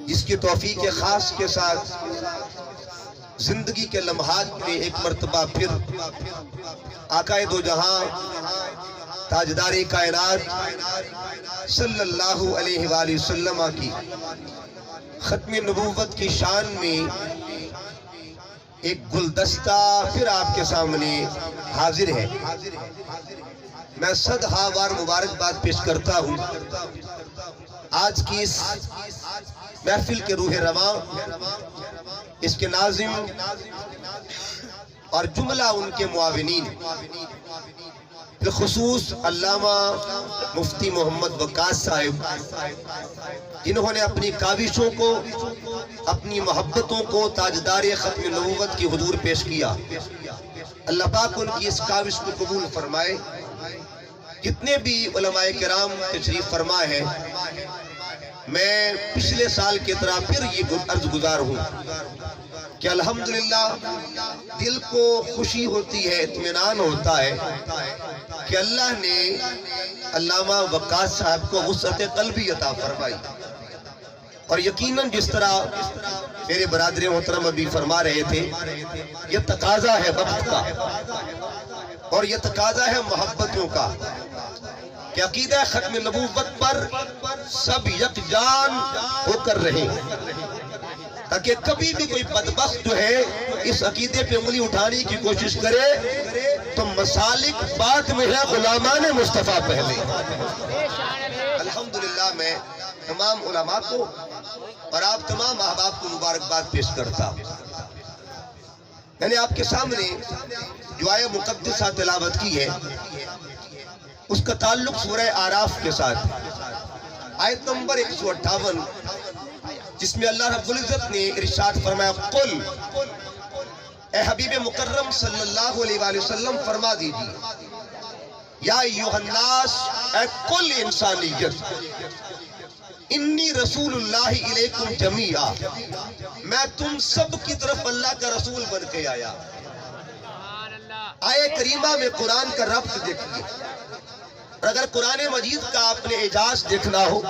جس کی توفیق خاص کے ساتھ زندگی کے لمحات میں ایک مرتبہ پھر آقا دو جہاں تاجدار کائنات صلی اللہ علیہ وآلہ وسلم کی ختم نبوت کی شان میں ایک گلدستہ پھر آپ کے سامنے حاضر ہے۔ میں صد بار مبارکباد پیش کرتا ہوں آج کی اس محفل کے روح رواں، اس کے ناظم اور جملہ ان کے معاونین، بالخصوص علامہ مفتی محمد وقاص صاحب، جنہوں نے اپنی کاوشوں کو، اپنی محبتوں کو تاجدار ختم نبوت کی حضور پیش کیا۔ اللہ پاک ان کی اس کاوش کو قبول فرمائے۔ جتنے بھی علماء کرام تشریف فرما ہے، میں پچھلے سال کی طرح پھر یہ عرض گزار ہوں کہ الحمدللہ دل کو خوشی ہوتی ہے، اطمینان ہوتا ہے کہ اللہ نے علامہ وقاص صاحب کو وسعت قلبی عطا فرمائی، اور یقیناً جس طرح میرے برادر محترم ابھی فرما رہے تھے، یہ تقاضا ہے وقت کا اور یہ تقاضا ہے محبتوں کا کہ عقیدہ ختم نبوت پر سب یکجان ہو کر رہیں، تاکہ کبھی بھی کوئی بدبخت جو ہے اس عقیدے پہ انگلی اٹھانے کی کوشش کرے تو مسالک بعد میں ہے، غلامان مصطفیٰ پہلے۔ الحمدللہ میں تمام علماء کو اور آپ تمام احباب کو مبارکباد پیش کرتا ہوں۔ میں نے آپ کے سامنے جو آیہ مقدسہ تلاوت کی ہے، اس کا تعلق سورہ اعراف کے ساتھ، آیت نمبر 158، جس میں اللہ رب العزت نے ارشاد فرمایا، قل، اے حبیب مکرم صلی اللہ علیہ وآلہ وسلم فرما دیجیے، یا ایوہ الناس، اے کل انسانیت، انی رسول اللہ علیکم جمیعا، میں تم سب کی طرف اللہ کا رسول بن کے آیا۔ آیہ کریمہ میں قرآن کا ربط دیکھیے، اور اگر قرآن مجید کا آپ نے اعجاز دیکھنا ہو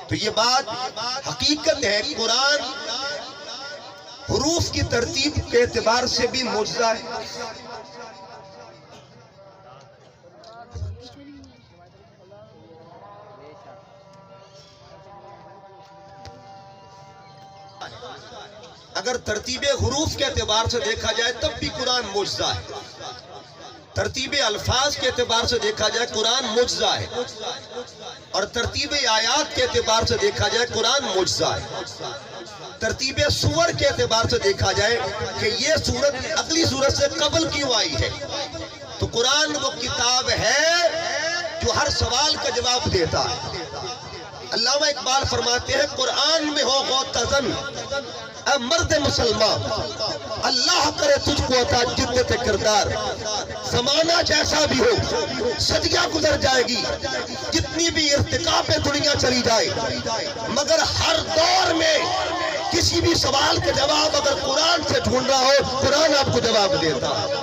تو یہ بات حقیقت ہے، قرآن حروف کی ترتیب کے اعتبار سے بھی معجزہ ہے۔ اگر ترتیب حروف کے اعتبار سے دیکھا جائے تب بھی قرآن معجزہ ہے، ترتیب الفاظ کے اعتبار سے دیکھا جائے قرآن معجزہ ہے، اور ترتیب آیات کے اعتبار سے دیکھا جائے قرآن معجزہ ہے، ترتیب سور کے اعتبار سے دیکھا جائے کہ یہ سورت اگلی سورت سے قبل کیوں آئی ہے، تو قرآن وہ کتاب ہے جو ہر سوال کا جواب دیتا ہے۔ علامہ اقبال فرماتے ہیں، قرآن میں ہو غوطہ اے مرد مسلمان، اللہ کرے تجھ کو عطا جدت کردار، زمانہ جیسا بھی ہو صدیاں گزر جائے گی، جتنی بھی ارتقاء پہ دنیا چلی جائے، مگر ہر دور میں کسی بھی سوال کا جواب اگر قرآن سے ڈھونڈنا ہو، قرآن آپ کو جواب دیتا ہے۔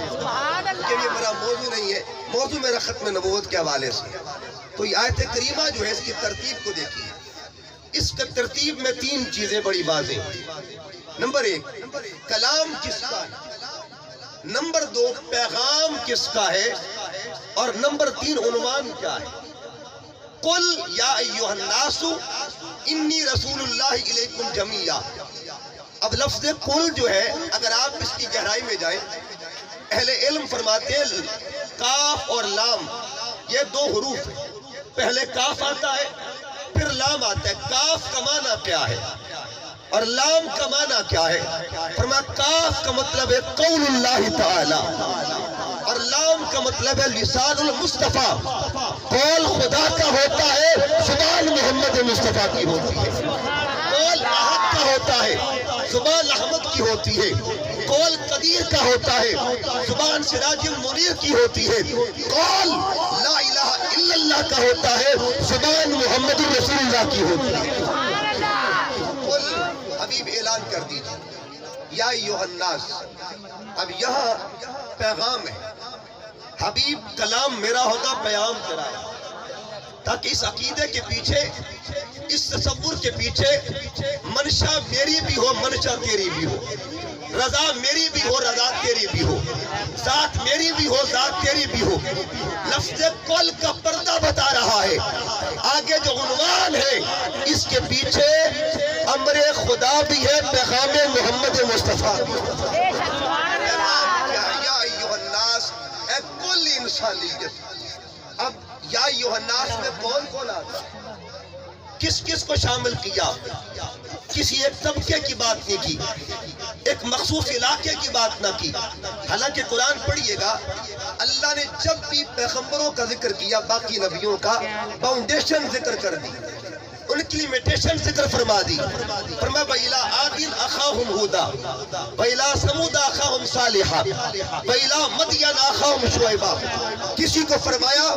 یہ میرا موضوع نہیں ہے، موضوع میرا ختم نبوت کے حوالے سے۔ تو یہ آیت کریمہ جو ہے اس کی ترتیب کو دیکھیے، اس کا ترتیب میں 3 چیزیں بڑی واضح ہیں۔ نمبر 1 کلام کس کا ہے، نمبر 2 پیغام کس کا ہے، اور نمبر 3 عنوان کیا ہے۔ قل یا ایوہ الناس انی رسول اللہ علیکم جمیعا۔ اب لفظ قل جو ہے اگر آپ اس کی گہرائی میں جائیں، اہل علم فرماتے ہیں کاف اور لام یہ 2 حروف ہیں، پہلے کاف آتا ہے پھر لام آتا ہے۔ کاف کا معنی کیا ہے اور لام کا معنی کیا ہے؟ فرمایا کاف کا مطلب ہے قول اللہ تعالی، اور لام کا مطلب ہے لسان المصطفیٰ، قول خدا کا ہوتا ہے، زبان محمد مصطفیٰ کی ہوتی ہے۔ قول احد کا ہوتا ہے، زبان احمد کی ہوتی ہے۔ قول قدیر کا ہوتا ہے، زبان سراج المنیر کی ہوتی ہے۔ قول لا الہ الا اللہ کا ہوتا ہے، زبان محمد رسول اللہ کی ہوتی ہے۔ حبیب اعلان کر دیجئے، یا ایوہ الناس۔ اب یہاں پیغام ہے، حبیب کلام میرا ہوگا، پیام تیرا ہے، تاکہ اس عقیدے کے پیچھے اس تصور کے پیچھے منشا میری بھی ہو منشا تیری بھی ہو، رضا میری بھی ہو رضا تیری بھی ہو، ذات میری بھی ہو ذات تیری بھی ہو، لفظ کل کا پردہ بتا رہا ہے۔ آگے جو عنوان ہے اس کے پیچھے امر خدا بھی ہے، پیغام محمد مصطفیٰ۔ یا ایھا الناس، اے کل انسانیت۔ اب یا ایھا الناس میں کون کون آتا ہے؟ کس کس کو شامل کیا؟ کسی ایک طبقے کی بات نہیں کی، ایک مخصوص علاقے کی بات نہ کی۔ حالانکہ قرآن پڑھیے گا، اللہ نے جب بھی پیغمبروں کا ذکر کیا، باقی نبیوں کا فاؤنڈیشن ذکر کر دی، ان کی لیمیٹیشن ذکر فرما دی۔ فرمایا وَإِلَىٰ عَادٍ أَخَاهُمْ هُودًا وَإِلَىٰ ثَمُودَ أَخَاهُمْ صَالِحًا وَإِلَىٰ مَدْيَنَ أَخَاهُمْ شُعَيْبًا۔ کسی کو فرمایا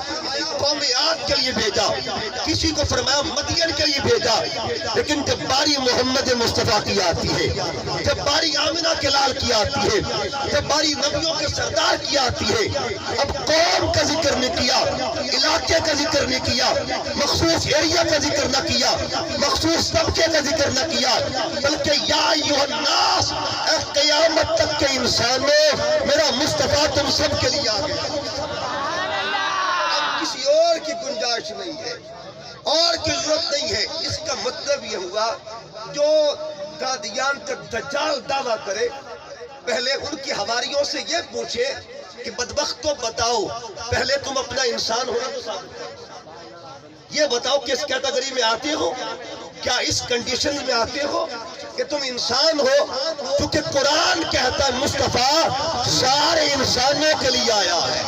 قوم عاد کے لیے بھیجا، کسی کو فرمایا مدین کے لیے بھیجا، لیکن جب باری محمد مصطفیٰ کی آتی ہے، جب باری آمنہ کے لال کی آتی ہے، جب باری نبیوں کے سردار کی آتی ہے، اب قوم کا ذکر نہیں کیا، علاقے کا ذکر نہیں کیا، مخصوص ایریا کا ذکر نہ کیا، مخصوص طبقے کا ذکر نہ کیا، بلکہ یا ایھا الناس، اے قیامت تک کے انسانوں، میرا مصطفیٰ تم سب کے لیے آ گیا۔ اب کسی اور کی گنجائش نہیں ہے، اور کی ضرورت نہیں ہے۔ اس کا مطلب یہ ہوا جو قادیان کا دجال دعویٰ کرے، پہلے ان کی حواریوں سے یہ پوچھے کہ بدبختو بتاؤ، پہلے تم اپنا انسان ہونا تو ثابت کرو، یہ بتاؤ کہ اس کیٹیگری میں آتے ہو، کیا اس کنڈیشن میں آتے ہو کہ تم انسان ہو؟ کیونکہ قرآن کہتا ہے مصطفیٰ سارے انسانوں کے لیے آیا ہے۔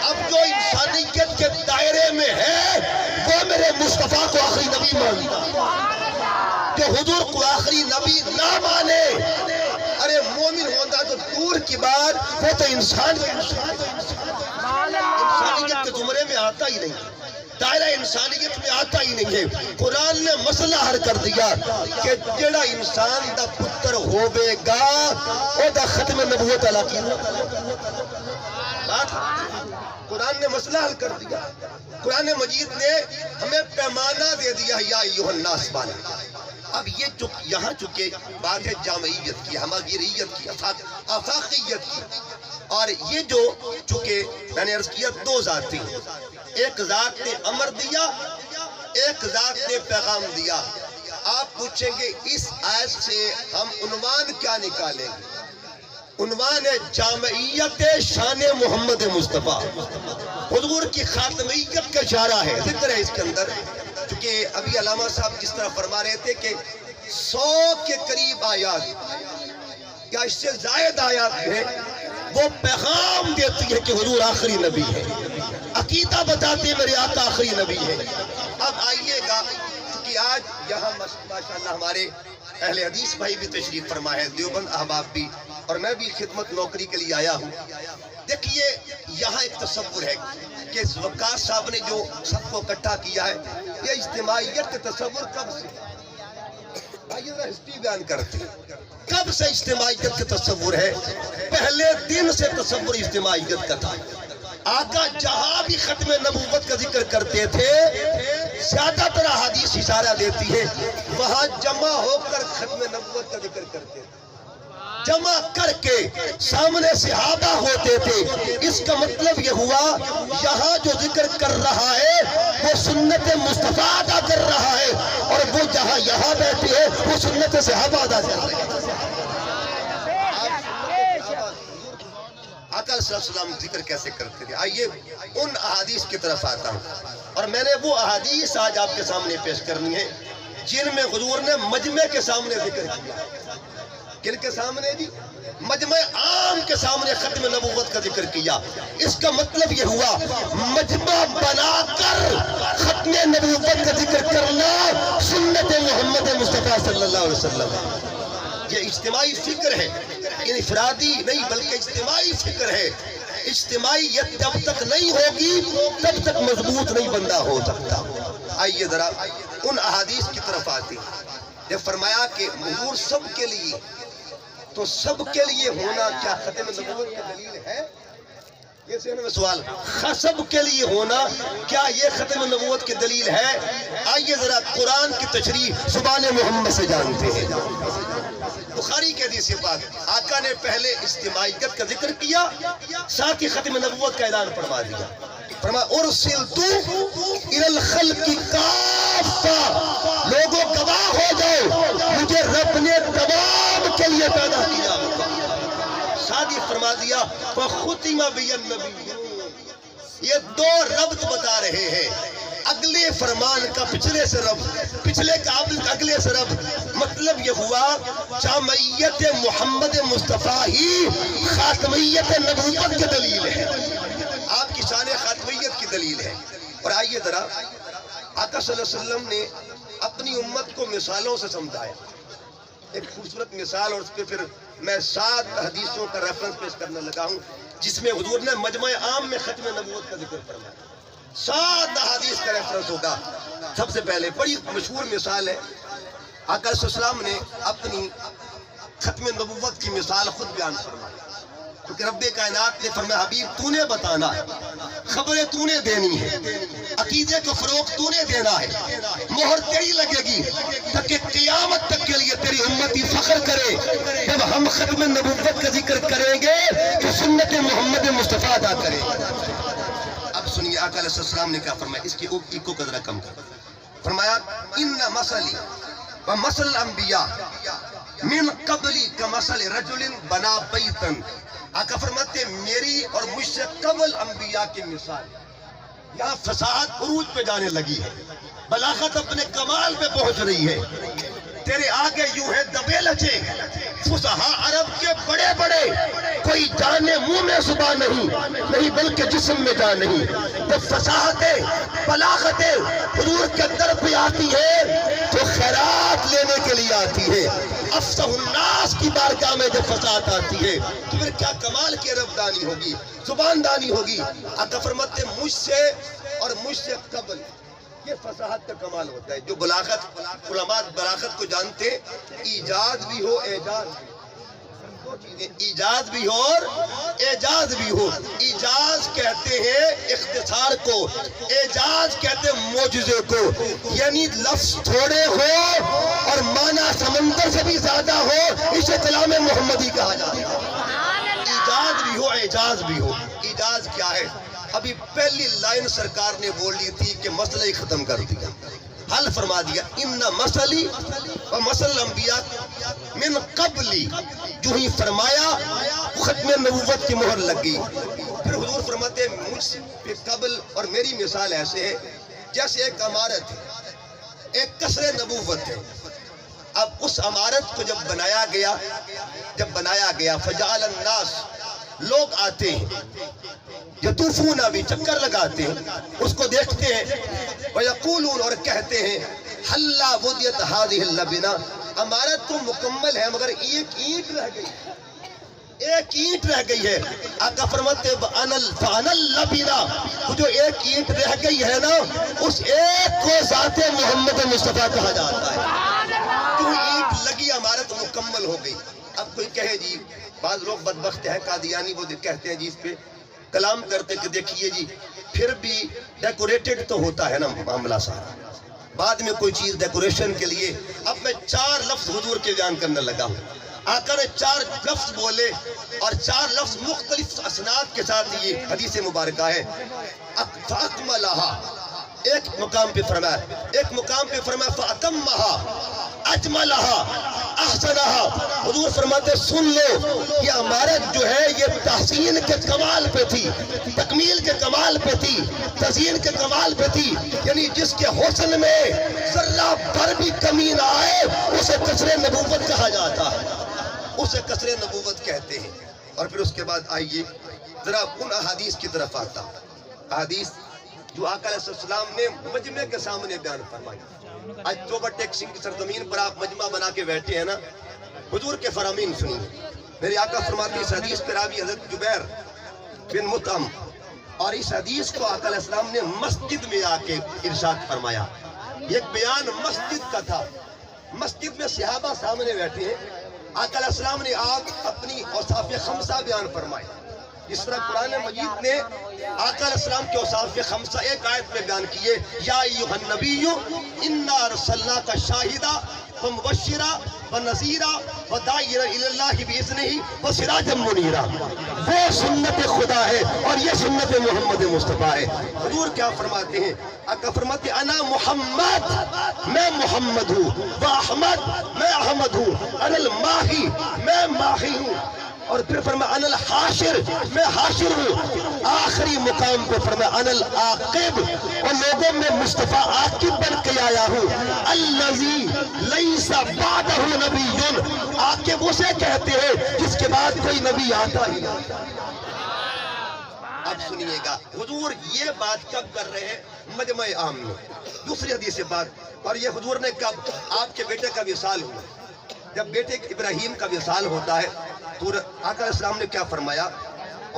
اب جو انسانیت کے دائرے میں ہے وہ میرے مصطفیٰ کو آخری نبی مانتا، جو حضور کو آخری نبی نہ مانے، ارے مومن ہوتا تو دور کی بات، وہ تو انسان انسانیت کے زمرے میں آتا ہی نہیں، دائرہ انسانیت میں آتا ہی نہیں ہے۔ قرآن نے مسئلہ حل کر دیا کہ جڑا انسان دا پتر ہوے گا او دا ختم نبوت علا کی بات۔ قرآن نے مسئلہ حل کر دیا، قرآن مجید نے ہمیں پیمانہ دے دیا، یا ایھا الناس بانا۔ اب یہ یہاں چکے بات ہے جامعیت کی، ہماگیریت کی، آفاقیت کی، اور یہ جو چکے میں نے عرض کیا دو ذات تھی، ایک ذات نے امر دیا، ایک ذات نے پیغام دیا۔ آپ پوچھیں گے اس آیت سے ہم عنوان کیا نکالیں گے؟ عنوان ہے جامعیت شان محمد مصطفیٰ، حضور کی خاتمیت کا اشارہ ہے، ذکر ہے اس کے اندر۔ چونکہ ابھی علامہ صاحب جس طرح فرما رہے تھے کہ 100 کے قریب آیات یا اس سے زائد آیات ہیں، وہ پیغام دیتی ہے کہ حضور آخری نبی ہے، عقیدہ بتاتے ہیں میرے آقا آخری نبی ہے۔ اب آئیے گا کہ آج یہاں ماشاءاللہ ہمارے اہل حدیث بھائی بھی تشریف فرما ہے، دیوبند احباب بھی، اور میں بھی خدمت نوکری کے لیے آیا ہوں۔ دیکھیے یہاں ایک تصور ہے کہ وقاص صاحب نے جو سب کو اکٹھا کیا ہے، یہ اجتماعیت کا تصور کب سے؟ آئیے ذرا ہسٹری بیان کرتے ہیں، کب سے اجتماعیت کا تصور ہے؟ پہلے دن سے تصور اجتماعیت کا تھا۔ آقا جہاں بھی ختم نبوت کا ذکر کرتے تھے، زیادہ تر احادیث اشارہ دیتی ہے وہاں جمع ہو کر ختم نبوت کا ذکر کرتے تھے، جمع کر کے سامنے صحابہ ہوتے تھے۔ اس کا مطلب یہ ہوا یہاں جو ذکر کر رہا ہے وہ سنت مصطفیٰ ادا کر رہا ہے، اور وہ جہاں یہاں بیٹھے ہیں وہ سنت صحابہ ادا کر رہے ہیں۔ آقا صلی اللہ علیہ وسلم ذکر کیسے کرتے تھے؟ آئیے ان احادیث کی طرف آتا ہوں، اور میں نے وہ احادیث آج آپ کے سامنے پیش کرنی ہے جن میں حضور نے مجمع کے سامنے ذکر کیا۔ کن کے سامنے جی؟ مجمع عام کے سامنے ختم نبوت کا ذکر کیا۔ اس کا مطلب یہ ہوا مجمع بنا کر ختم نبوت کا ذکر کرنا سنت محمد مصطفیٰ صلی اللہ علیہ وسلم۔ یہ اجتماعی فکر ہے، انفرادی نہیں بلکہ اجتماعی فکر ہے۔ اجتماعیت جب تک نہیں ہوگی تب تک مضبوط نہیں بندہ ہو سکتا۔ آئیے ذرا ان احادیث کی طرف آتے ہیں۔ جب فرمایا کہ حضور سب کے لیے، تو سب کے لیے ہونا کیا ختم نبوت کی دلیل ہے؟ یہ ذہن میں سوال، خصب کے لیے ہونا کیا یہ ختم نبوت کی دلیل ہے؟ آئیے ذرا قرآن کی تشریح زبان محمد سے جانتے ہیں۔ بخاری کے حدیث پاک آقا نے پہلے اجتماعیت کا ذکر کیا، ساتھ ہی ختم نبوت کا اعلان فرما دیا۔ فرمایا ارسلت الی الخلق کافہ، لوگوں گواہ ہو جاؤ مجھے رب نے تمام کے لیے پیدا کیا۔ ساتھ ہی فرما دیا فختم بی النبیون۔ یہ دو ربط بتا رہے ہیں، اگلے فرمان کا پچھلے سے ربط، پچھلے کا اگلے سے ربط۔ مطلب یہ ہوا جامعیت محمد مصطفیٰ ہی خاتمیت نبوت کی دلیل ہے، آپ کی شان خاتمیت کی دلیل ہے۔ اور آئیے ذرا آقا صلی اللہ علیہ وسلم نے اپنی امت کو مثالوں سے سمجھایا، ایک خوبصورت مثال، اور اس پہ پھر میں 7 حدیثوں کا ریفرنس پیش کرنے لگا ہوں جس میں حضور نے مجمع عام میں ختم نبوت کا ذکر فرمایا۔ 7 حدیث کا ریفرنس ہوگا۔ سب سے پہلے بڑی مشہور مثال ہے، آقا صلی اللہ علیہ وسلم نے اپنی ختم نبوت کی مثال خود بیان فرمائی، کیونکہ رب کائنات نے فرمایا حبیب تو نے بتانا ہے، خبریں تو نے دینی ہے، عقیدے کو فروغ تو نے دینا ہے، مہر تیری لگے گی تاکہ قیامت تک کے لیے تیری امتی فخر کرے جب ہم ختم نبوت کا ذکر کریں گے تو سنت محمد مصطفیٰ ادا کریں۔ اب سنیے آقا علیہ السلام نے کیا فرمایا، اس کی ایکو قدرہ کم کر فرمایا ان مثلی و مثل الانبیاء من قبلی کمثل رجل بنا بیتا۔ آقا فرماتے میری اور مجھ سے قبل انبیاء کی مثال، یہاں فصاحت عروج پہ جانے لگی ہے، بلاغت اپنے کمال پہ پہنچ رہی ہے، تیرے آگے یوں ہے دبے لچے فصحاء عرب کے بڑے بڑے، کوئی جانے منہ میں زبان نہیں بلکہ جسم میں جان نہیں۔ تو فصاحت بلاغت حضور کے در پہ آتی ہے تو خیرات لینے کے لیے آتی ہے، افصح الناس کی بارگاہ میں جب فصاحت آتی ہے تو پھر کیا کمال کی عرب دانی ہوگی، زبان دانی ہوگی۔ آقا فرماتے مجھ سے اور مجھ سے قبل، یہ فصاحت کا کمال ہوتا ہے۔ جو بلاغت، علماء بلاغت کو جانتے، ایجاز بھی ہو اعجاز، ایجاز بھی ہو اور اعجاز بھی ہو۔ ایجاز کہتے ہیں اختصار کو، اعجاز کہتے ہیں معجزے کو، یعنی لفظ تھوڑے ہو اور معنی سمندر سے بھی زیادہ ہو، اسے کلام محمدی کہا جاتا ہے۔ ایجاز بھی ہو اعجاز بھی ہو۔ ایجاز کیا ہے؟ ابھی پہلی لائن سرکار نے بول لی تھی کہ مسئلہ ہی ختم کر دیا، حل فرما دیا ان مسئلی و مسئل الانبیاء من قبلی، جو ہی فرمایا ختم نبوت کی مہر لگ گئی۔ پھر حضور فرماتے مجھ پہ قبل اور میری مثال ایسے ہے جیسے ایک عمارت ہے، ایک قصر نبوت ہے۔ اب اس عمارت کو جب بنایا گیا فجعل الناس، لوگ آتے ہیں یطوفون بھی، چکر لگاتے ہیں، اس کو دیکھتے ہیں، ویقولون اور کہتے ہیں حلا وضعت هذه اللبنہ، عمارت تو مکمل ہے مگر ایک اینٹ رہ گئی، ایک اینٹ رہ گئی ہے۔ آقا فرماتے فانا اللبنہ، جو ایک اینٹ رہ گئی ہے نا، اس ایک کو ذات محمد مصطفیٰ کہا جاتا ہے۔ تو اینٹ لگی، عمارت مکمل ہو گئی۔ اب کوئی کہے جی، بعض لوگ بدبخت ہیں قادیانی، وہ کہتے ہیں جی اس پہ کلام کرتے کہ دیکھیے جی پھر بھی ڈیکوریٹڈ تو ہوتا ہے نا معاملہ سارا، بعد میں کوئی چیز ڈیکوریشن کے لیے۔ اب میں 4 لفظ حضور کے بیان کرنے لگا ہوں۔ آقا نے 4 لفظ بولے اور 4 لفظ مختلف اسناد کے ساتھ یہ حدیث مبارکہ ہے۔ فَأَكْمَلَهَا، ایک مقام پہ فرمایا، ایک مقام پہ فرمایا فَأَتَمَّهَا اجملها احسنها۔ حضور فرماتے سن لو، یہ عمارت جو ہے یہ تحسین کے کمال پہ تھی، تکمیل کے کمال پہ تھی، تزئین کے کمال پہ تھی، یعنی جس کے حسن میں ذرہ بھر بھی کمی نہ آئے اسے قصر نبوت کہا جاتا ہے، اسے قصر نبوت کہتے ہیں۔ اور پھر اس کے بعد آئیے ذرا ان احادیث کی طرف آتا، احادیث جو آقا علیہ السلام نے مجمع کے سامنے بیان فرمائی۔ آج توبہ ٹیکسنگ کی سرزمین پر آپ مجمع بنا کے بیٹھے ہیں نا، حضور کے فرامین سنیے۔ میرے آقا فرماتے اس حدیث پر راوی حضرت جبیر بن مطعم، اور اس حدیث کو آقا علیہ السلام نے مسجد میں آ کے ارشاد فرمایا۔ یہ ایک بیان مسجد کا تھا، مسجد میں صحابہ سامنے بیٹھے ہیں، آقا علیہ السلام نے آپ اپنی اوصاف خمسہ بیان فرمائے۔ جس طرح قرآن مجید نے آقا علیہ السلام کے اوصاف کے خمسہ ایک آیت میں بیان کیے، یا ایھا النبی انا ارسلناک شاہدا ومبشرا ونذیرا وداعیا الی اللہ باذنہ وسراجا منیرا۔ وہ سنت خدا ہے اور یہ سنت محمد مصطفیٰ ہے۔ حضور کیا فرماتے ہیں؟ آقا فرماتے ہیں انا محمد، میں محمد ہوں، واحمد، میں احمد ہوں، انا الماہی، میں ماہی ہوں، اور پھر فرمایا انا الحاشر، میں حاشر ہوں، آخری مقام پہ فرمایا انا العاقب، اور لوگوں میں مصطفیٰ عاقب بن کے آیا ہوں۔ الذی لیس بعدہ نبی، عاقب اسے کہتے ہیں جس کے بعد کوئی نبی آتا ہی نہیں۔ اب سنیے گا، حضور یہ بات کب کر رہے ہیں؟ مجمع عام میں۔ دوسری حدیث بات، اور یہ حضور نے کب؟ آپ کے بیٹے کا وصال ہوا، جب بیٹے ابراہیم کا وصال ہوتا ہے تو آقا علیہ السلام نے کیا فرمایا؟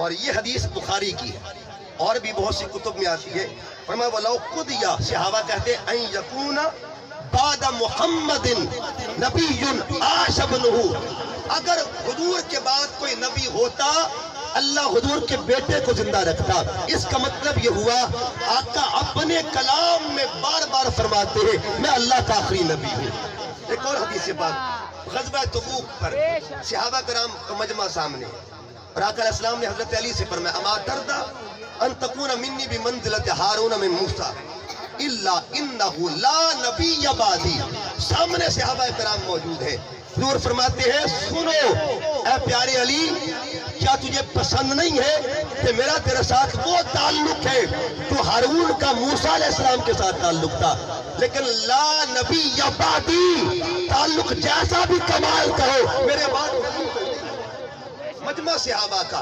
اور یہ حدیث بخاری کی ہے اور بھی بہت سی کتب میں آتی ہے۔ فرمایا وَلَوْ قُضِيَ، صحابہ کہتے ہیں اَن يَكُونَ بَعْدَ مُحَمَّدٍ نَبِيٌّ عَاشَ ابْنُهُ، اگر حضور کے بعد کوئی نبی ہوتا اللہ حضور کے بیٹے کو زندہ رکھتا۔ اس کا مطلب یہ ہوا آقا اپنے کلام میں بار بار فرماتے ہیں میں اللہ کا آخری نبی ہوں۔ ایک اور حدیث بات، غزوہ تبوک پر صحابہ کرام کا مجمع سامنے، اور آقا علیہ السلام نے حضرت علی سے فرمایا اما ترضى ان تكون منی بمنزلۃ ہارون من موسیٰ الا انہ لا نبی بعدی۔ سامنے صحابہ کرام موجود ہیں، حضور فرماتے ہیں سنو اے پیارے علی، کیا تجھے پسند نہیں ہے کہ میرا تیرے ساتھ وہ تعلق ہے تو ہارون کا موسیٰ علیہ السلام کے ساتھ تعلق تھا، لیکن لا نبی یا بعدی، تعلق جیسا بھی کمال کہو میرے بعد مجمع صحابہ کا۔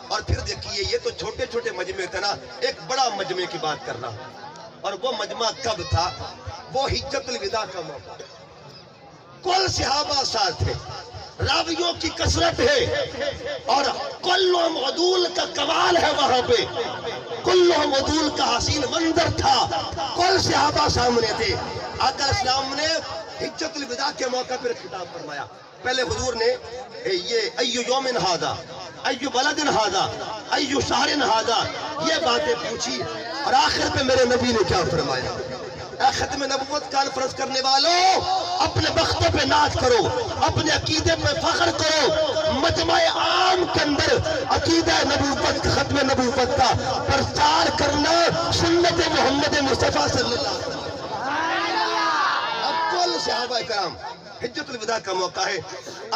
اور پھر دیکھیے یہ تو چھوٹے چھوٹے مجمع تھا نا، ایک بڑا مجمع کی بات کرنا، اور وہ مجمع کب تھا؟ وہ حجت الوداع کا موقع، کل صحابہ ساتھ ہیں، راویوں کی کثرت ہے، اور کلہم عدول کا کمال ہے وہاں پہ، کلہم عدول کا حسین منظر تھا، کل صحابہ سامنے تھے۔ آقا علیہ السلام نے حجت الوداع کے موقع پر خطاب فرمایا۔ پہلے حضور نے یہ ایو یوم ھذا، ایو بلد ھذا، ایو شہر ھذا، یہ باتیں پوچھی، اور آخر پہ میرے نبی نے کیا فرمایا؟ اے ختم نبوت کانفرنس کرنے والوں، اپنے بختوں پہ ناز کرو، اپنے عقیدے پہ فخر کرو۔ مجمع عام کے اندر عقیدہ نبوت، ختم نبوت کا پرچار کرنا سنت محمد مصطفیٰ صلی اللہ علیہ وسلم۔ اب کل صحابہ کرام، حجت الوداع کا موقع ہے،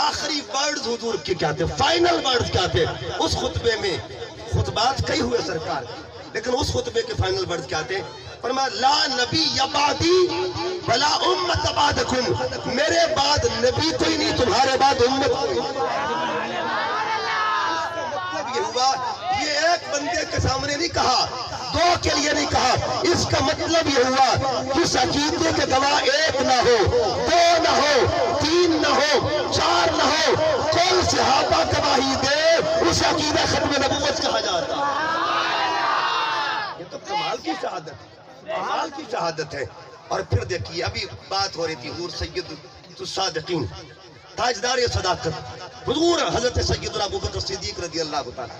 آخری ورڈز حضور کے کیا تھے؟ فائنل ورڈز کیا تھے؟ اس خطبے میں خطبات کئی ہوئے سرکار، لیکن اس خطبے کے فائنل ورڈز کیا تھے؟ فرمایا لا نبی بعدی ولا امت بعدکم، میرے بعد نبی کوئی نہیں، تمہارے بعد امت کوئی نہیں۔ مطلب یہ ہوا، یہ ایک بندے کے سامنے نہیں کہا، دو کے لیے نہیں کہا، اس کا مطلب یہ ہوا جس عقیدے کے گواہ ایک نہ ہو، دو نہ ہو، تین نہ ہو، چار نہ ہو، کل صحابہ گواہی دے، اس عقیدہ ختم نبوت کہا جاتا۔ یہ تو کمال کی شہادت ہے، کمال کی شہادت ہے۔ اور پھر دیکھیے ابھی بات ہو رہی تھی حضور سید الصادقین، تاجدار صداقت، حضور حضرت سیدنا ابوبکر صدیق رضی اللہ تعالیٰ،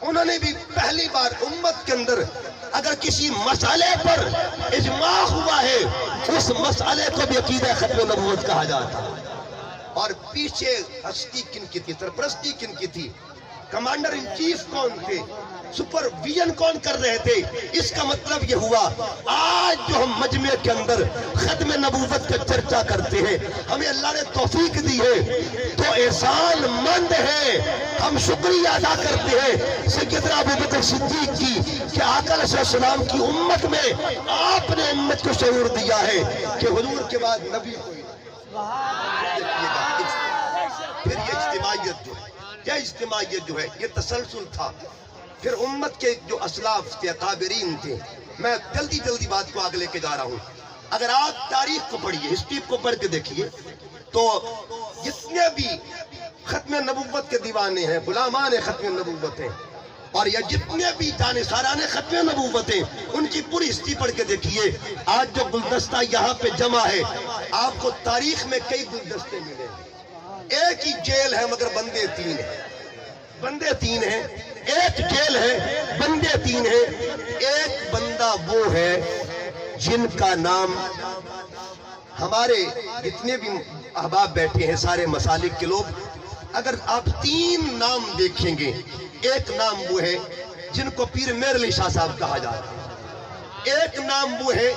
انہوں نے بھی پہلی بار امت کے اندر اگر کسی مسئلے پر اجماع ہوا ہے اس مسئلے کو بھی عقیدہ ختم نبوت کہا جاتا ہے۔ اور پیچھے ہستی کن کی تھی، سرپرستی کن کی تھی، کمانڈر ان چیف کون تھے، سپرویژن کون کر رہے تھے؟ اس کا مطلب یہ ہوا آج جو ہم مجمع کے اندر ختم نبوت کا چرچا کرتے ہیں، ہمیں اللہ نے توفیق دی ہے تو احسان مند ہے، ہم شکریہ ادا کرتے ہیں سیدنا ابوبکر صدیق کی کہ آقا علیہ السلام کی امت میں آپ نے امت کو شعور دیا ہے کہ حضور کے بعد نبی کوئی۔ پھر یہ اجتماعیت جو ہے یہ تسلسل تھا، پھر امت کے جو اسلاف تھے، اکابرین تھے، میں جلدی بات کو آگے لے کے جا رہا ہوں۔ اگر آپ تاریخ کو پڑھیے، ہسٹری کو پڑھ کے دیکھیے تو جتنے بھی ختم نبوت کے دیوانے ہیں، غلامان ختم نبوت ہیں، اور یہ جتنے بھی جانشاران ختم نبوت ہیں، ان کی پوری ہسٹری پڑھ کے دیکھیے۔ آج جو گلدستہ یہاں پہ جمع ہے، آپ کو تاریخ میں کئی گلدستے ملے، ایک ہی جیل ہے مگر بندے تین ہیں، ایک جیل ہے، بندے 3 ہیں۔ ایک بندہ وہ ہے جن کا نام ہمارے جتنے بھی احباب بیٹھے ہیں سارے مسالک کے لوگ، اگر آپ 3 نام دیکھیں گے، ایک نام وہ ہے جن کو پیر مہر علی شاہ صاحب کہا جاتا ہے، ایک نام وہ ہے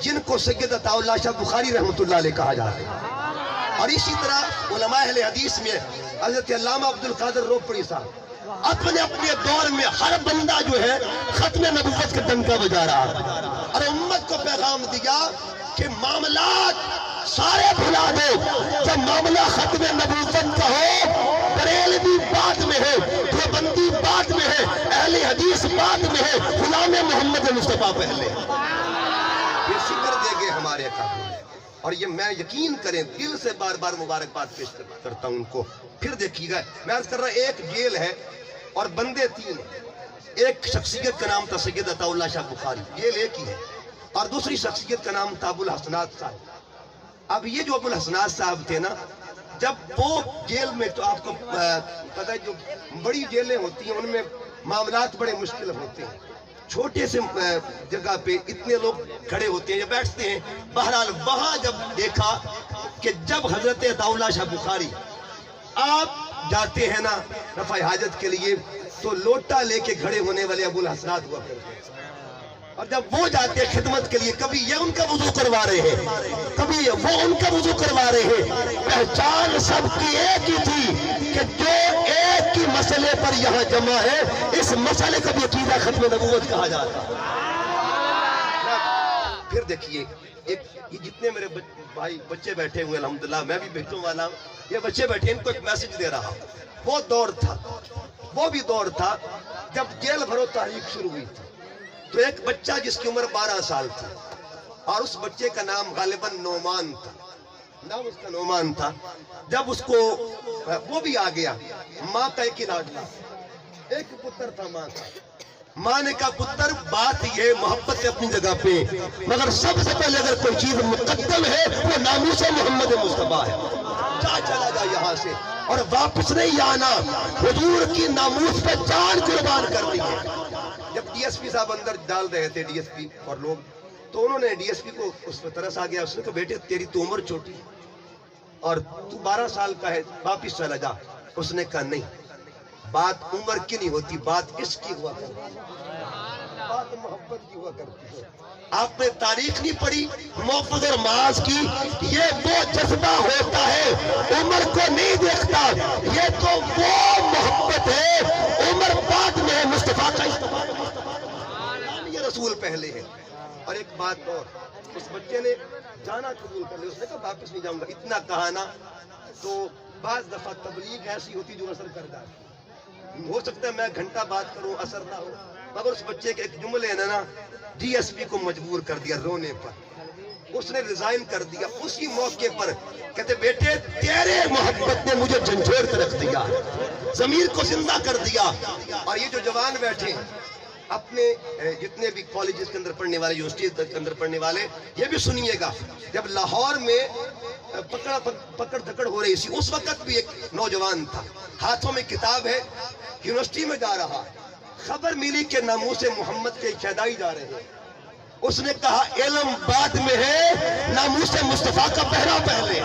جن کو سید عطا اللہ شاہ بخاری رحمۃ اللہ علیہ کہا جاتا ہے، اور اسی طرح علماء اہل حدیث میں حضرت علامہ عبد القادر روپڑی صاحب اپنے اپنے دور میں ہر بندہ جو ہے ختم نبوت کا ڈنکا بجا رہا اور امت کو پیغام دیا کہ معاملات سارے بھلا دو، جب معاملہ ختم نبوت کا ہو، بریلوی بعد میں ہے، دیوبندی بعد میں ہے، اہل حدیث بعد میں ہے، غلام محمد مصطفیٰ پہلے۔ یہ فکر دے گے ہمارے قابل، اور یہ میں یقین کریں دل سے بار بار مبارکباد پیش کرتا ہوں ان کو۔ پھر دیکھیے گا، میں عرض کر رہا ایک جیل ہے اور بندے 3 ہیں۔ ایک شخصیت کا نام تھا سید عطا اللہ شاہ بخاری، جیل ایک ہی ہے، اور دوسری شخصیت کا نام تھا ابو الحسنات صاحب۔ اب یہ جو ابو الحسنات صاحب تھے نا، جب وہ جیل میں، تو آپ کو پتہ ہے جو بڑی جیلیں ہوتی ہیں ان میں معاملات بڑے مشکل ہوتے ہیں، چھوٹے سے جگہ پہ اتنے لوگ کھڑے ہوتے ہیں یا بیٹھتے ہیں۔ بہرحال وہاں جب دیکھا کہ جب حضرت عطا اللہ شاہ بخاری آپ جاتے ہیں نا رفع حاجت کے لیے، تو لوٹا لے کے کھڑے ہونے والے ابو الحسنات ہوا کرتے ہیں، اور جب وہ جاتے ہیں خدمت کے لیے، کبھی یہ ان کا وضو کروا رہے ہیں، کبھی وہ ان کا وضو کروا رہے ہیں، پہچان سب کی ایک ہی تھی کہ جو ایک ہی مسئلے پر یہاں جمع ہے، اس مسئلے کا بھی عقیدہ ختم نبوت کہا جاتا ہے۔ پھر دیکھیے یہ جتنے میرے بھائی بچے بیٹھے ہوئے الحمدللہ، میں بھی بیٹوں والا ہوں، یہ بچے بیٹھے ان کو ایک میسج دے رہا ہوں۔ وہ بھی دور تھا جب جیل بھرو تحریک شروع ہوئی تھی، تو ایک بچہ جس کی عمر 12 سال تھی، اور اس بچے کا نام غالباً نعمان تھا، نام اس کا نعمان تھا۔ جب اس کو وہ بھی آ گیا، ماں کا ایک ہی لاڈلا، ایک پتر تھا ماں کا، ماں نے کہا پتر بات یہ محبت ہے اپنی جگہ پہ، مگر سب سے پہلے اگر کوئی چیز مقدم ہے وہ ناموس محمد مصطفیٰ ہے، چلا جا یہاں سے اور واپس نہیں آنا، حضور کی ناموس پہ جان قربان کر دی ہے۔ جب ڈی ایس پی صاحب اندر ڈال رہے تھے، ڈی ایس پی اور لوگ، تو انہوں نے ڈی ایس پی کو اس پہ ترس آ گیا، اس نے کہا بیٹے تیری تو عمر چھوٹی اور تو 12 سال کا ہے، واپس چلا جا۔ اس نے کہا نہیں، بات عمر کی نہیں ہوتی، بات عشق کی ہوا کرتی ہے، بات محبت کی ہوا کرتی ہے۔ آپ نے تاریخ نہیں پڑھی محبت اور معاذ کی؟ یہ وہ جذبہ ہوتا ہے عمر کو نہیں دیکھتا، یہ تو وہ محبت ہے عمر بعد میں ہے، مصطفیٰ کا استعمال، یہ رسول پہلے ہے۔ اور ایک بات اور، اس بچے نے جانا قبول کر لیا، اس نے کہا واپس نہیں جاؤں گا، اتنا کہا نا تو بعض دفعہ تبلیغ ایسی ہوتی جو اثر کر جاتی، ہو سکتا ہے میں گھنٹہ بات کروں اثر نہ ہو، مگر اس بچے کے ایک جملے نے نا ڈی ایس پی کو مجبور کر دیا رونے پر، اس نے ریزائن کر دیا اسی موقع پر۔ کہتے بیٹے تیرے محبت نے مجھے جھنجھوڑ کر رکھ دیا، ضمیر کو زندہ کر دیا۔ اور یہ جو جوان بیٹھے ہیں اپنے جتنے بھی کالجز کے اندر پڑھنے والے، یونیورسٹیز کے اندر پڑھنے والے، یہ بھی سنیے گا، جب لاہور میں پکڑ دھکڑ ہو رہی تھی، اس وقت بھی ایک نوجوان تھا، ہاتھوں میں کتاب ہے، یونیورسٹی میں جا رہا، خبر ملی کہ ناموس محمد کے کھیدائی جا رہے ہیں، اس نے کہا علم بعد میں ہے، ناموس مصطفیٰ کا پہرا پہلے،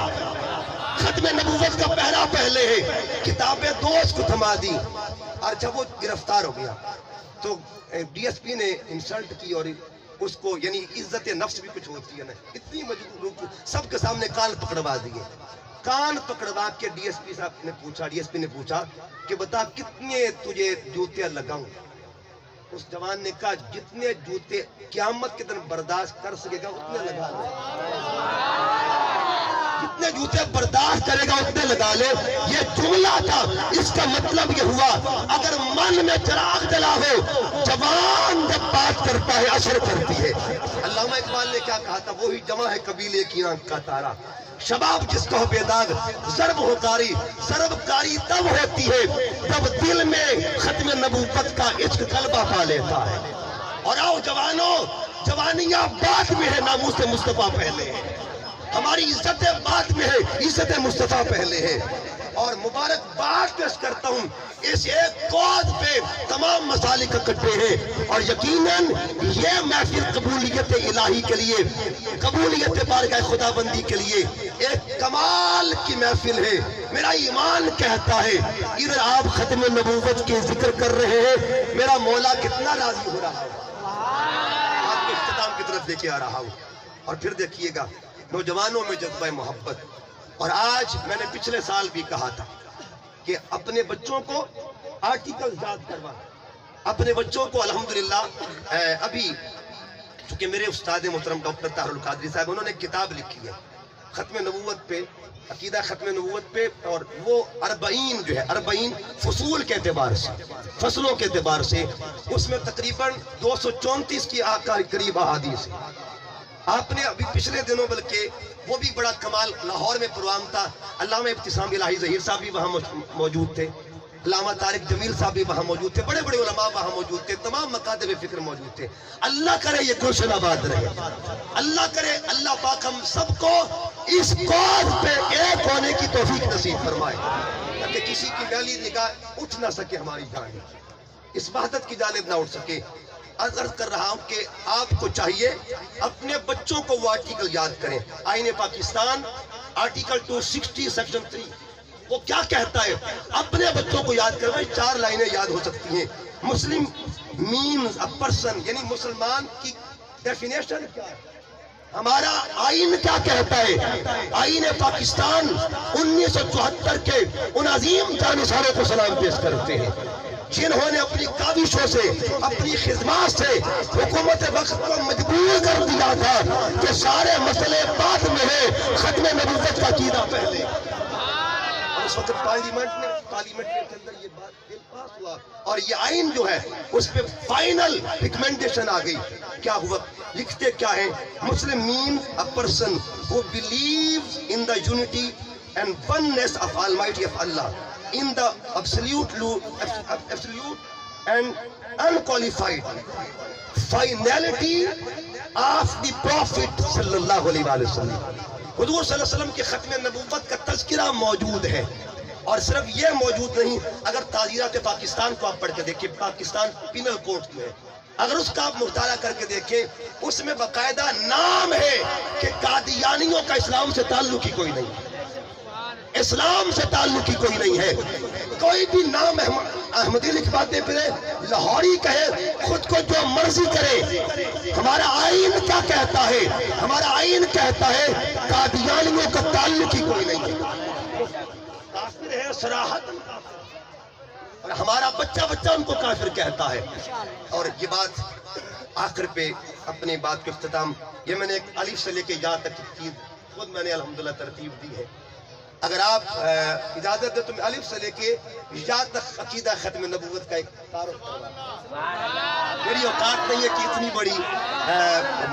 ختم نبوت کا پہرا پہلے ہے۔ کتابیں دوست کو تھما دی، اور جب وہ گرفتار ہو گیا تو ڈی ایس پی نے انسلٹ کی، اور اس کو یعنی عزت نفس بھی کچھ ہوتی ہے نا، اتنی مجبور، سب کے سامنے کان پکڑوا دیے۔ کان پکڑوا کے ڈی ایس پی صاحب نے پوچھا، ڈی ایس پی نے پوچھا کہ بتا کتنے تجھے جوتے لگاؤں؟ اس جوان نے کہا جتنے جوتے قیامت کے دن برداشت کر سکے گا اتنے لگا لے، جتنے جوتے برداشت کرے گا اتنے لگا لے۔ یہ جملہ تھا، اس کا مطلب یہ ہوا اگر من میں چراغ جلا ہو، جوان جب بات کرتا ہے اثر کرتی ہے۔ علامہ اقبال نے کیا کہا تھا، وہی جمع ہے قبیلے کی آنکھ کا تارا، شباب جس کو بیداغ ضرب ہو کاری، ضرب کاری تب ہوتی ہے جب دل میں ختم نبوت کا عشق غلبہ پا لیتا ہے۔ اور آؤ جوانوں، جوانیاں بعد میں ہے، ناموس مصطفیٰ پہلے ہے، ہماری عزت بعد میں ہے، عزت مصطفیٰ پہلے ہے۔ اور مبارکباد پیش کرتا ہوں اس ایک کاز پہ تمام مسالک اکٹھے ہیں، اور یقیناً یہ محفل قبولیت الہی کے لیے، قبولیت بارگاہ خدا بندی کے لیے ایک کمال کی محفل ہے۔ میرا ایمان کہتا ہے ادھر آپ ختم نبوت کے ذکر کر رہے ہیں، میرا مولا کتنا راضی ہو رہا ہے، آپ کو اختتام کی طرف لے کے آ رہا ہوں۔ اور پھر دیکھیے گا نوجوانوں میں جذبہ محبت، اور آج میں نے پچھلے سال بھی کہا تھا کہ اپنے بچوں کو آرٹیکل یاد کروا، اپنے بچوں کو الحمدللہ ابھی چونکہ میرے استاد محترم ڈاکٹر طاہر القادری صاحب انہوں نے کتاب لکھی ہے ختم نبوت پہ، عقیدہ ختم نبوت پہ، اور وہ 40 جو ہے 40 فصول کے اعتبار سے، فصلوں کے اعتبار سے، اس میں تقریباً 234 کی قریب احادیث ہے۔ آپ نے ابھی پچھلے دنوں بلکہ وہ بھی بڑا کمال لاہور میں پروگرام تھا، علامہ ابتسام الہی ظہیر صاحب بھی وہاں موجود تھے، علامہ طارق جمیل صاحب بھی وہاں موجود تھے، بڑے بڑے علماء وہاں موجود تھے، تمام مکاتب فکر موجود تھے۔ اللہ کرے یہ گلشن آباد رہے، اللہ کرے اللہ پاک ہم سب کو اس کاز پہ ایک ہونے کی توفیق نصیب فرمائے، تاکہ کسی کی میلی نگاہ اٹھ نہ سکے ہماری جانب، اس وحدت کی جانب نہ اٹھ سکے۔ عرض کر رہا ہوں کہ آپ کو چاہیے اپنے بچوں کو وہ آرٹیکل یاد کریں، آئین پاکستان آرٹیکل 260 سیکشن 3 وہ کیا کہتا ہے، اپنے بچوں کو یاد کریں۔ 4 لائنیں یاد ہو سکتی ہیں۔ مسلم مینز اے پرسن، یعنی مسلمان کی ڈیفینیشن کیا ہے، ہمارا آئین کیا کہتا ہے۔ آئین پاکستان 1974 کے ان عظیم جانشینوں کو سلام پیش کرتے ہیں جنہوں نے اپنی کاوشوں سے، اپنی خدمات سے حکومت وقت کو مجبور کر دیا تھا کہ سارے مسئلے بعد میں ہے، ختم نبوت کا عقیدہ پہلے۔ اور اس وقت پارلیمنٹ کے اندر یہ بات بل پاس ہوا، اور یہ آئین جو ہے اس پہ فائنل ریکمنڈیشن آ گئی۔ کیا ہوا، لکھتے کیا ہیں، مسلم means a person who believes in the unity and oneness of Almighty of Allah, in the absolute and unqualified finality of the Prophet sallallahu alaihi wasallam۔ حضور صلی اللہ علیہ وسلم کے ختم نبوت کا تذکرہ موجود ہے، اور صرف یہ موجود نہیں، اگر تعزیرات پاکستان کو آپ پڑھ کے دیکھیں، پاکستان پینل کوڈ جو ہے، اگر اس کا آپ مطالعہ کر کے دیکھیں، اس میں باقاعدہ نام ہے کہ قادیانیوں کا اسلام سے تعلق ہی کوئی نہیں، اسلام سے تعلق ہی کوئی نہیں ہے۔ کوئی بھی نام احمدی لکھواتے پھرے، لاہوری کہے، خود کو جو مرضی کرے، ہمارا آئین کیا کہتا ہے، ہمارا آئین کہتا ہے قادیانیوں کا تعلق ہی کوئی نہیں ہے، کافر ہے صراحتاً کافر، اور ہمارا بچہ ان کو کافر کہتا ہے۔ اور یہ بات آخر پہ اپنی بات کو اختتام، یہ میں نے ایک الف سے لے کے یا تک کی چیز خود میں نے الحمدللہ ترتیب دی ہے، اگر آپ اجازت دیں تو میں الف سے لے کے یا تک عقیدہ ختم نبوت کا ایک تعارف کروا۔ میری اوقات نہیں ہے کہ اتنی بڑی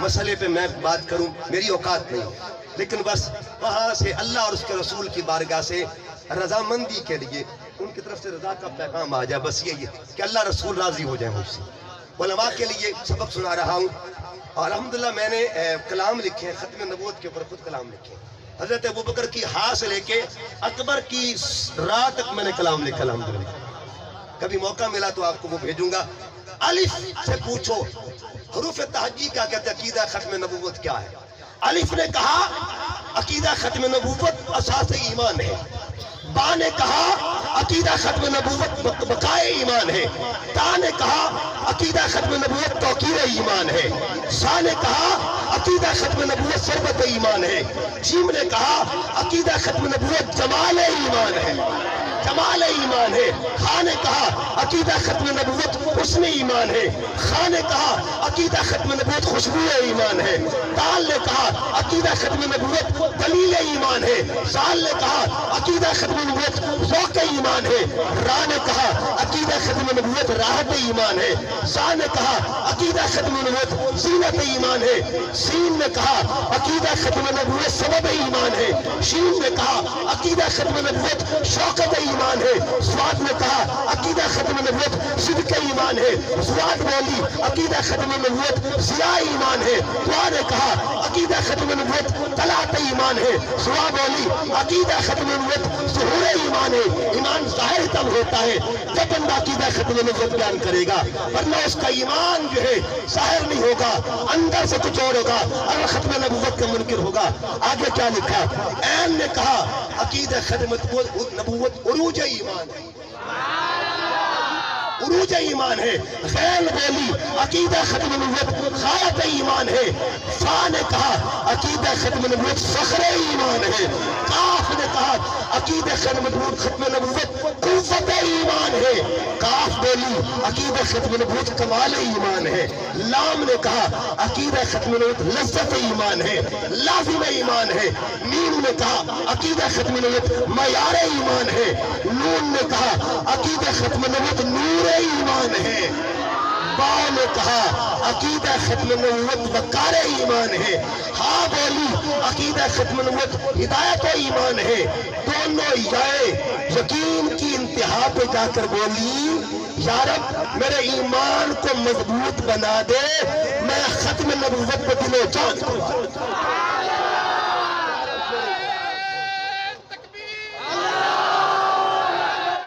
مسئلے پہ میں بات کروں، میری اوقات نہیں، لیکن بس وہاں سے اللہ اور اس کے رسول کی بارگاہ سے رضامندی کے لیے ان کی طرف سے رضا کا پیغام آ جائے، بس یہی ہے کہ اللہ رسول راضی ہو جائے مجھ سے۔ علماء کے لیے سبق سنا رہا ہوں، اور الحمدللہ میں نے کلام لکھے ہیں ختم نبوت کے اوپر، خود کلام لکھے ہیں، حضرت ابوبکر کی ہاں سے لے کے اکبر کی راہ تک میں نے کلام لکھا الحمدللہ، کبھی موقع ملا تو آپ کو وہ بھیجوں گا۔ الف سے پوچھو حروف تہجی کیا کہتے ہیں، عقیدہ ختم نبوت کیا ہے۔ الف نے کہا عقیدہ ختم نبوت اساس ایمان ہے، با نے کہا عقیدہ ختم نبوت بقائے ایمان ہے، تا نے کہا عقیدہ ختم نبوت توقیر ایمان ہے، سا نے کہا عقیدہ ختم نبوت شربت ایمان ہے، جیم نے کہا عقیدہ ختم نبوت جمال ایمان ہے، جمال ایمان ہے، خا نے کہا عقیدہ ختم نبوت حسن ایمان ہے، خا نے کہا عقیدہ ختم نبوت خوشبو ایمان ہے، دال نے کہا عقیدہ ختم نبوت دلیل ایمان ہے، زال نے کہا عقیدہ ختم نبوت ذوق ایمان ہے، را نے کہا عقیدہ ختم نبوت راحت ایمان ہے، زا نے کہا عقیدہ ختم نبوت زینت ایمان ہے، سین نے کہا عقیدہ ختم نبوت سبب ایمان ہے، شین نے کہا عقیدہ ختم نبوت شوکت ایمان ہے۔ سعد نے کہا عقیدہ ختم نبوت صدق ایمان ہے۔ سعد بولی عقیدہ ختم نبوت ضیاء ایمان ہے۔ دعا نے کہا عقیدہ ختم نبوت طلعت ایمان ہے۔ سعد بولی عقیدہ ختم نبوت ظہور ایمان ہے۔ ایمان ظاہر تب ہوتا ہے جب بندہ عقیدہ ختم نبوت بیان کرے گا، ورنہ اس کا ایمان جو ہے ظاہر نہیں ہوگا، اندر سے کچھ اور ہوگا اور ختم نبوت کا منکر ہوگا۔ آگے کیا لکھا؟ عین نے کہا عقیدہ ختم نبوت عروج ایمان ہے، عروج ایمان ہے۔ غیر بولی عقیدہ ختم نبوت غایت ایمان ہے۔ فا نے کہا عقیدہ ختم نبوت فخر ایمان ہے۔ کاف نے کہا عقیدہ ختم نبوت قوت ایمان ہے۔ کاف بولی عقیدہ ختم نبوت کمال ایمان ہے۔ لام نے کہا عقیدہ ختم نبوت لذت ایمان ہے، لازم ایمان ہے۔ میم نے کہا عقیدہ ختم نبوت معیار ایمان ہے۔ نون نے کہا عقیدہ ختم نبوت نور ایمان ہے۔ با نے کہا عقیدہ ختم نبوت وقار ایمان ہے۔ ہاں بولی عقیدہ ختم نبوت ہدایت و ایمان ہے۔ دونوں جائے یقین کی انتہا پہ جا کر بولی یا رب میرے ایمان کو مضبوط بنا دے، میں ختم نبوت پہ دل و جان